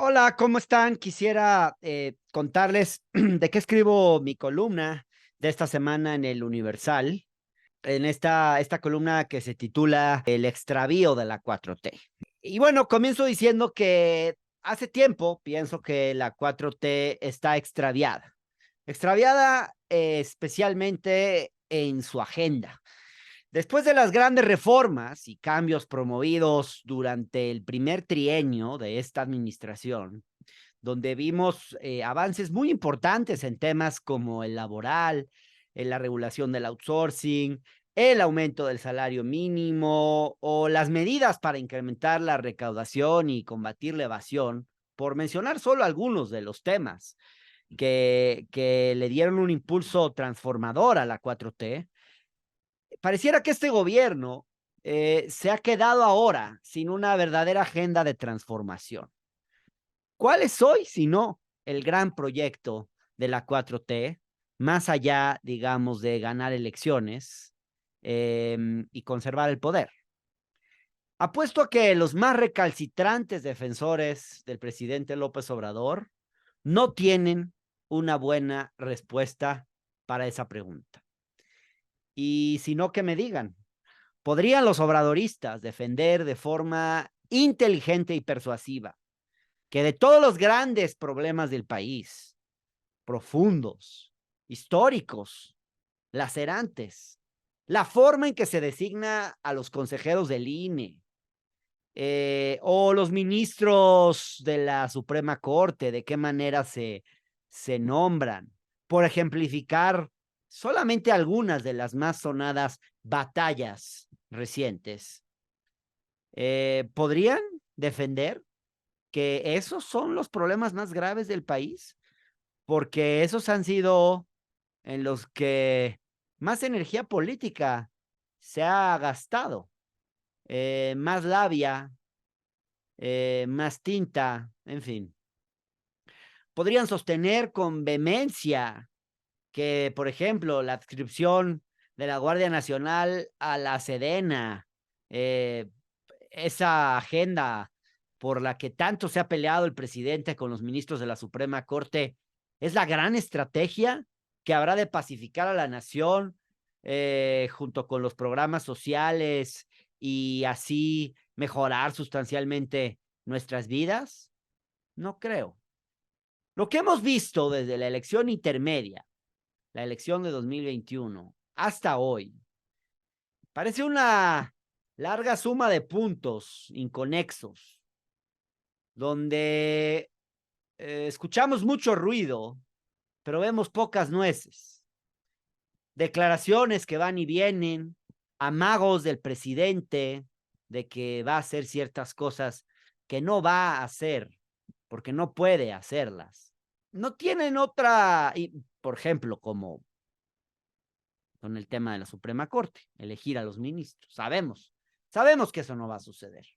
Hola, ¿cómo están? Quisiera contarles de qué escribo mi columna de esta semana en el Universal, en esta columna que se titula El extravío de la 4T. Y bueno, comienzo diciendo que hace tiempo pienso que la 4T está extraviada. Extraviada especialmente en su agenda. Después de las grandes reformas y cambios promovidos durante el primer trienio de esta administración, donde vimos avances muy importantes en temas como el laboral, en la regulación del outsourcing, el aumento del salario mínimo o las medidas para incrementar la recaudación y combatir la evasión, por mencionar solo algunos de los temas que le dieron un impulso transformador a la 4T. Pareciera que este gobierno se ha quedado ahora sin una verdadera agenda de transformación. ¿Cuál es hoy, si no, el gran proyecto de la 4T, más allá, digamos, de ganar elecciones y conservar el poder? Apuesto a que los más recalcitrantes defensores del presidente López Obrador no tienen una buena respuesta para esa pregunta. Y si no, que me digan, ¿podrían los obradoristas defender de forma inteligente y persuasiva que de todos los grandes problemas del país, profundos, históricos, lacerantes, la forma en que se designa a los consejeros del INE o los ministros de la Suprema Corte, de qué manera se nombran, por ejemplificar solamente algunas de las más sonadas batallas recientes, ¿podrían defender que esos son los problemas más graves del país? Porque esos han sido en los que más energía política se ha gastado, más labia, más tinta, en fin. Podrían sostener con vehemencia que, por ejemplo, la adscripción de la Guardia Nacional a la Sedena, eh, esa agenda por la que tanto se ha peleado el presidente con los ministros de la Suprema Corte, es la gran estrategia que habrá de pacificar a la nación junto con los programas sociales y así mejorar sustancialmente nuestras vidas. No creo. Lo que hemos visto desde la elección intermedia, la elección de 2021, hasta hoy, parece una larga suma de puntos inconexos, donde escuchamos mucho ruido, pero vemos pocas nueces. Declaraciones que van y vienen, amagos del presidente de que va a hacer ciertas cosas que no va a hacer, porque no puede hacerlas. No tienen otra, por ejemplo, como con el tema de la Suprema Corte, elegir a los ministros. Sabemos que eso no va a suceder.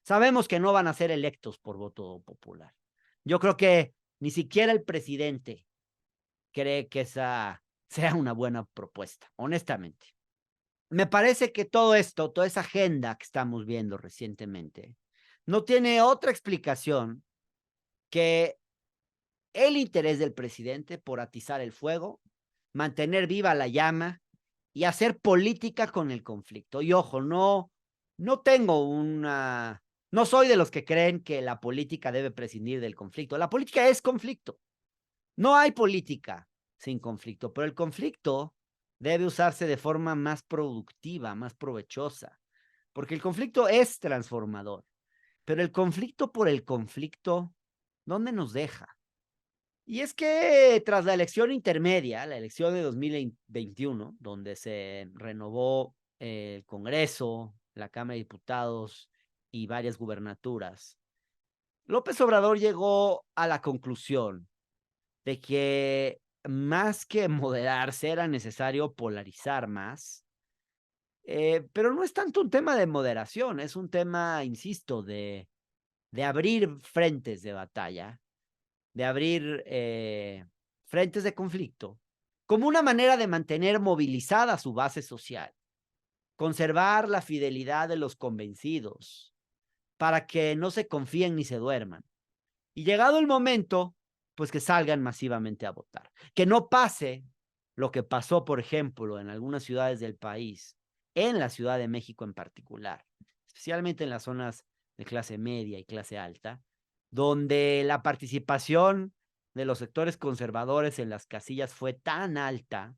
Sabemos que no van a ser electos por voto popular. Yo creo que ni siquiera el presidente cree que esa sea una buena propuesta, honestamente. Me parece que todo esto, toda esa agenda que estamos viendo recientemente, no tiene otra explicación que el interés del presidente por atizar el fuego, mantener viva la llama y hacer política con el conflicto. Y ojo, no tengo no soy de los que creen que la política debe prescindir del conflicto. La política es conflicto. No hay política sin conflicto, pero el conflicto debe usarse de forma más productiva, más provechosa, porque el conflicto es transformador, pero el conflicto por el conflicto, ¿dónde nos deja? Y es que tras la elección intermedia, la elección de 2021, donde se renovó el Congreso, la Cámara de Diputados y varias gubernaturas, López Obrador llegó a la conclusión de que más que moderarse era necesario polarizar más, pero no es tanto un tema de moderación, es un tema, insisto, de abrir frentes de batalla, de abrir frentes de conflicto, como una manera de mantener movilizada su base social, conservar la fidelidad de los convencidos, para que no se confíen ni se duerman. Y llegado el momento, pues que salgan masivamente a votar. Que no pase lo que pasó, por ejemplo, en algunas ciudades del país, en la Ciudad de México en particular, especialmente en las zonas de clase media y clase alta, donde la participación de los sectores conservadores en las casillas fue tan alta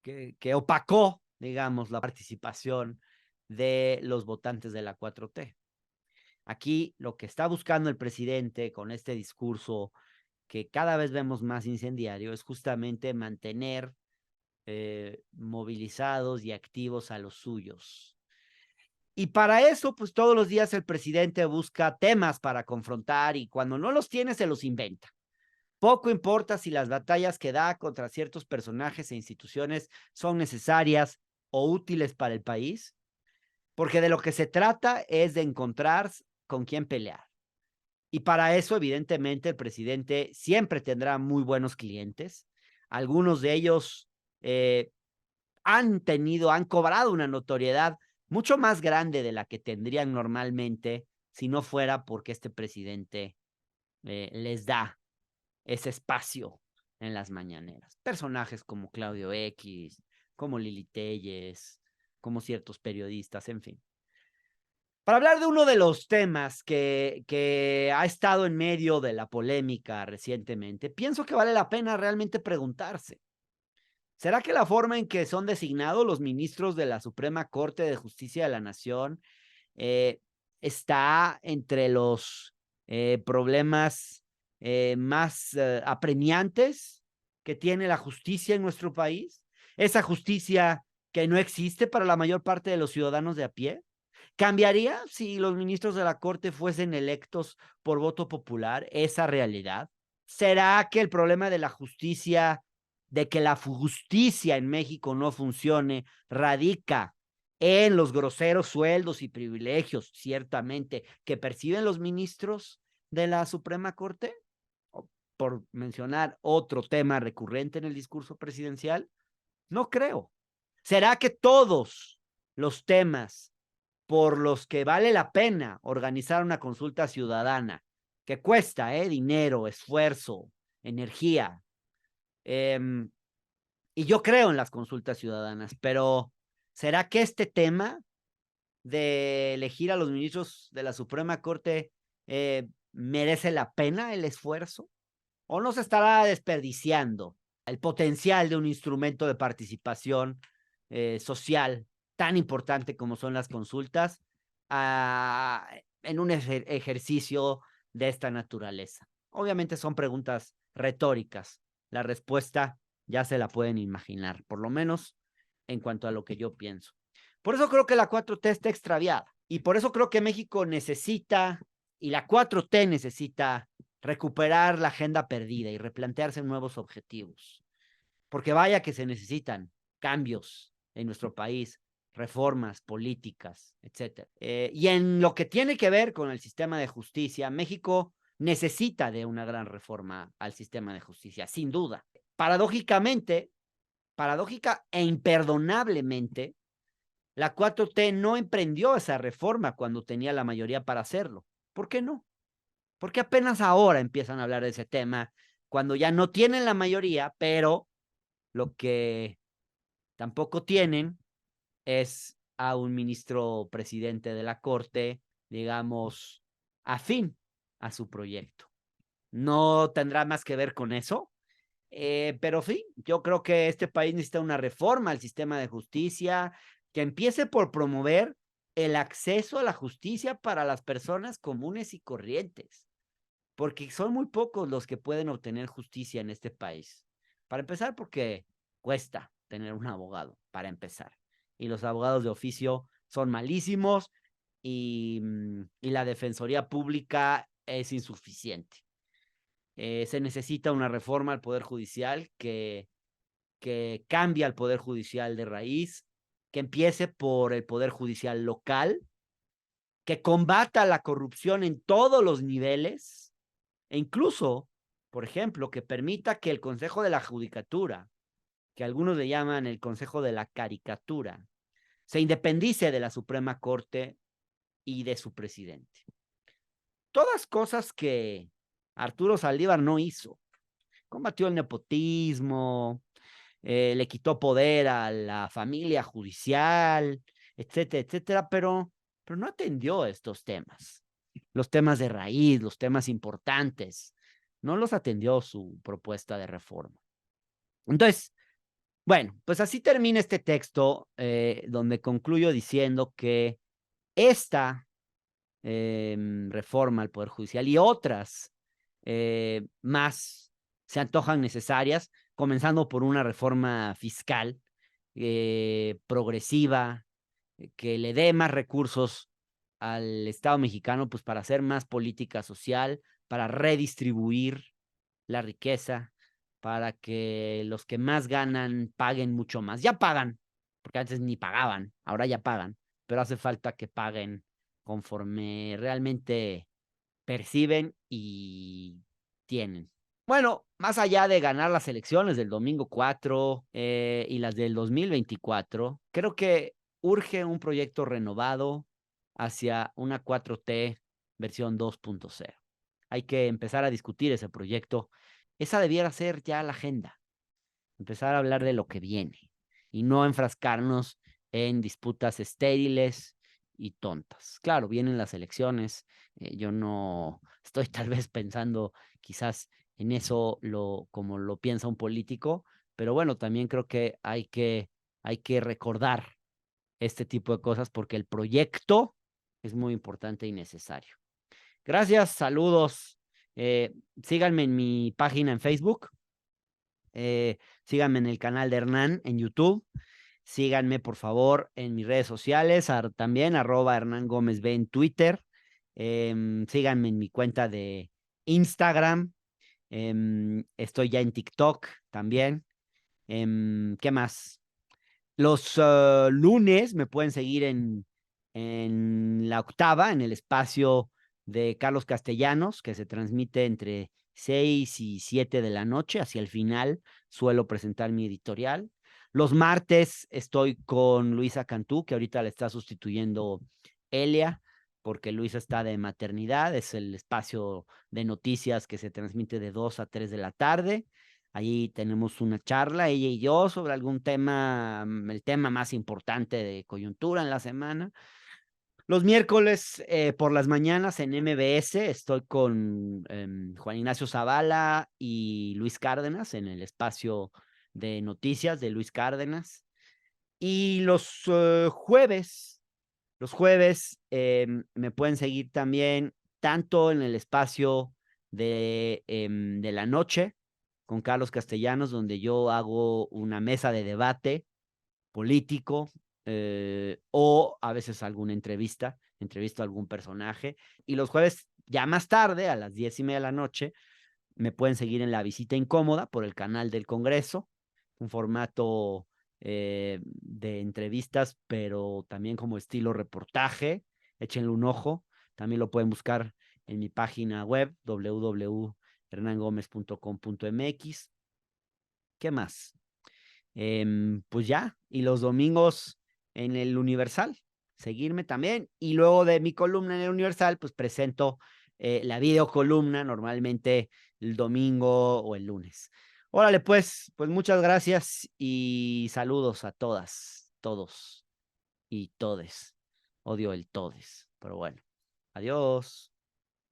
que opacó, digamos, la participación de los votantes de la 4T. Aquí lo que está buscando el presidente con este discurso que cada vez vemos más incendiario es justamente mantener movilizados y activos a los suyos. Y para eso, pues todos los días el presidente busca temas para confrontar y cuando no los tiene, se los inventa. Poco importa si las batallas que da contra ciertos personajes e instituciones son necesarias o útiles para el país, porque de lo que se trata es de encontrar con quién pelear. Y para eso, evidentemente, el presidente siempre tendrá muy buenos clientes. Algunos de ellos han cobrado una notoriedad mucho más grande de la que tendrían normalmente si no fuera porque este presidente les da ese espacio en las mañaneras. Personajes como Claudio X, como Lili Telles, como ciertos periodistas, en fin. Para hablar de uno de los temas que ha estado en medio de la polémica recientemente, pienso que vale la pena realmente preguntarse. ¿Será que la forma en que son designados los ministros de la Suprema Corte de Justicia de la Nación está entre los problemas más apremiantes que tiene la justicia en nuestro país? Esa justicia que no existe para la mayor parte de los ciudadanos de a pie. ¿Cambiaría si los ministros de la Corte fuesen electos por voto popular esa realidad? ¿Será que el problema de la justicia, de que la justicia en México no funcione, radica en los groseros sueldos y privilegios, ciertamente, que perciben los ministros de la Suprema Corte? Por mencionar otro tema recurrente en el discurso presidencial, no creo. ¿Será que todos los temas por los que vale la pena organizar una consulta ciudadana, que cuesta dinero, esfuerzo, energía, y yo creo en las consultas ciudadanas, pero ¿será que este tema de elegir a los ministros de la Suprema Corte merece la pena el esfuerzo? ¿O no se estará desperdiciando el potencial de un instrumento de participación social tan importante como son las consultas en un ejercicio de esta naturaleza? Obviamente son preguntas retóricas. La respuesta ya se la pueden imaginar, por lo menos en cuanto a lo que yo pienso. Por eso creo que la 4T está extraviada y por eso creo que México necesita y la 4T necesita recuperar la agenda perdida y replantearse nuevos objetivos. Porque vaya que se necesitan cambios en nuestro país, reformas políticas, etc. Y en lo que tiene que ver con el sistema de justicia, México necesita de una gran reforma al sistema de justicia, sin duda. Paradójicamente, paradójica e imperdonablemente, la 4T no emprendió esa reforma cuando tenía la mayoría para hacerlo. ¿Por qué no? Porque apenas ahora empiezan a hablar de ese tema, cuando ya no tienen la mayoría, pero lo que tampoco tienen es a un ministro presidente de la Corte, digamos, afín a su proyecto. No tendrá más que ver con eso, pero en fin, yo creo que este país necesita una reforma al sistema de justicia que empiece por promover el acceso a la justicia para las personas comunes y corrientes, porque son muy pocos los que pueden obtener justicia en este país. Para empezar, porque cuesta tener un abogado, para empezar. Y los abogados de oficio son malísimos y la defensoría pública es insuficiente. Se necesita una reforma al Poder Judicial que cambie al Poder Judicial de raíz, que empiece por el Poder Judicial local, que combata la corrupción en todos los niveles, e incluso, por ejemplo, que permita que el Consejo de la Judicatura, que algunos le llaman el Consejo de la Caricatura, se independice de la Suprema Corte y de su presidente. Todas cosas que Arturo Saldívar no hizo. Combatió el nepotismo, le quitó poder a la familia judicial, etcétera, etcétera, pero no atendió estos temas, los temas de raíz, los temas importantes, no los atendió su propuesta de reforma. Entonces, bueno, pues así termina este texto, donde concluyo diciendo que esta reforma al Poder Judicial y otras más se antojan necesarias, comenzando por una reforma fiscal progresiva, que le dé más recursos al Estado mexicano, pues para hacer más política social, para redistribuir la riqueza, para que los que más ganan paguen mucho más. Ya pagan, porque antes ni pagaban, ahora ya pagan, pero hace falta que paguen conforme realmente perciben y tienen. Bueno, más allá de ganar las elecciones del domingo 4 y las del 2024, creo que urge un proyecto renovado hacia una 4T versión 2.0. Hay que empezar a discutir ese proyecto. Esa debiera ser ya la agenda, empezar a hablar de lo que viene y no enfrascarnos en disputas estériles y tontas. Claro, vienen las elecciones, yo no estoy tal vez pensando quizás en eso como lo piensa un político, pero bueno, también creo que hay que recordar este tipo de cosas porque el proyecto es muy importante y necesario. Gracias, saludos. Síganme en mi página en Facebook. Síganme en el canal de Hernán en YouTube. Síganme, por favor, en mis redes sociales, también @Hernán Gómez B en Twitter. Síganme en mi cuenta de Instagram. Estoy ya en TikTok también. ¿Qué más? Los lunes me pueden seguir en La Octava, en el espacio de Carlos Castellanos, que se transmite entre 6 y 7 de la noche. Hacia el final suelo presentar mi editorial. Los martes estoy con Luisa Cantú, que ahorita le está sustituyendo Elia, porque Luisa está de maternidad. Es el espacio de noticias que se transmite de 2 a 3 de la tarde. Ahí tenemos una charla, ella y yo, sobre algún tema, el tema más importante de coyuntura en la semana. Los miércoles por las mañanas en MBS estoy con Juan Ignacio Zavala y Luis Cárdenas en el espacio de noticias de Luis Cárdenas. Y los jueves me pueden seguir también tanto en el espacio de la noche con Carlos Castellanos, donde yo hago una mesa de debate político o a veces alguna entrevisto a algún personaje. Y los jueves, ya más tarde, a las 10:30 de la noche, me pueden seguir en La Visita Incómoda por el canal del Congreso, un formato de entrevistas, pero también como estilo reportaje. Échenle un ojo. También lo pueden buscar en mi página web www.hernangomez.com.mx. ¿Qué más? Pues ya, y los domingos en el Universal, seguirme también. Y luego de mi columna en el Universal, pues presento la videocolumna normalmente el domingo o el lunes. Órale, pues muchas gracias y saludos a todas, todos y todes. Odio el todes, pero bueno, adiós.